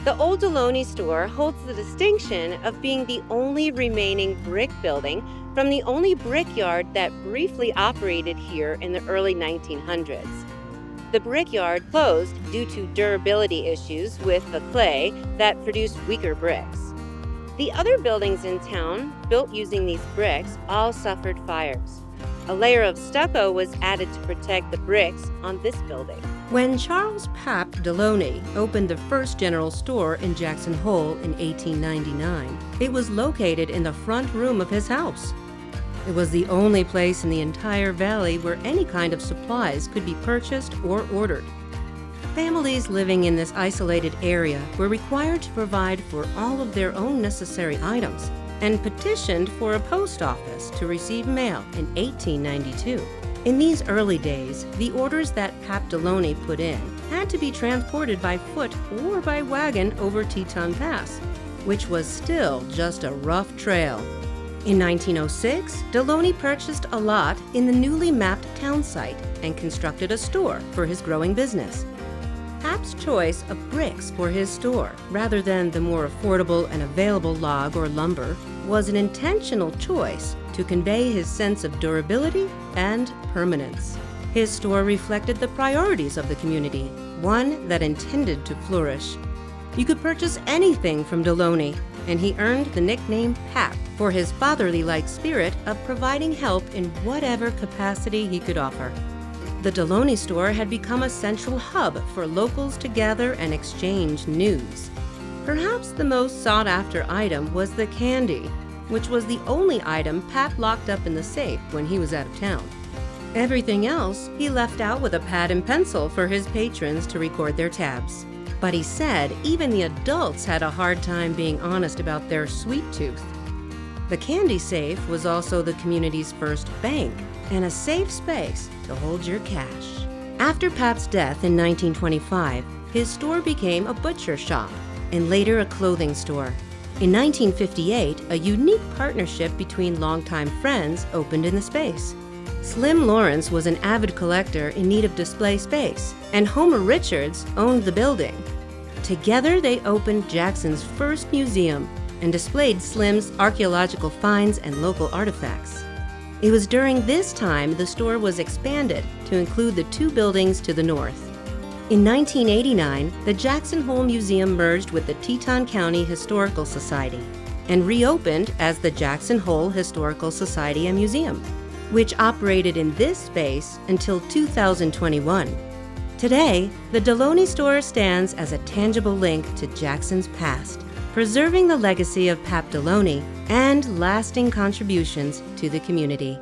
The old Deloney store holds the distinction of being the only remaining brick building from the only brickyard that briefly operated here in the early 1900s. The brickyard closed due to durability issues with the clay that produced weaker bricks. The other buildings in town, built using these bricks, all suffered fires. A layer of stucco was added to protect the bricks on this building. When Charles Pap Deloney opened the first general store in Jackson Hole in 1899, it was located in the front room of his house. It was the only place in the entire valley where any kind of supplies could be purchased or ordered. Families living in this isolated area were required to provide for all of their own necessary items and petitioned for a post office to receive mail in 1892. In these early days, the orders that Pap Deloney put in had to be transported by foot or by wagon over Teton Pass, which was still just a rough trail. In 1906, Deloney purchased a lot in the newly mapped town site and constructed a store for his growing business. Pap's choice of bricks for his store, rather than the more affordable and available log or lumber, was an intentional choice to convey his sense of durability and permanence. His store reflected the priorities of the community, one that intended to flourish. You could purchase anything from Deloney, and he earned the nickname Pap for his fatherly-like spirit of providing help in whatever capacity he could offer. The Deloney store had become a central hub for locals to gather and exchange news. Perhaps the most sought-after item was the candy, which was the only item Pap locked up in the safe when he was out of town. Everything else he left out with a pad and pencil for his patrons to record their tabs. But he said even the adults had a hard time being honest about their sweet tooth. The candy safe was also the community's first bank and a safe space to hold your cash. After Pap's death in 1925, his store became a butcher shop and later a clothing store. In 1958, a unique partnership between longtime friends opened in the space. Slim Lawrence was an avid collector in need of display space, and Homer Richards owned the building. Together, they opened Jackson's first museum and displayed Slim's archaeological finds and local artifacts. It was during this time the store was expanded to include the two buildings to the north. In 1989, the Jackson Hole Museum merged with the Teton County Historical Society and reopened as the Jackson Hole Historical Society and Museum, which operated in this space until 2021. Today, the Deloney store stands as a tangible link to Jackson's past, preserving the legacy of Pap Deloney and lasting contributions to the community.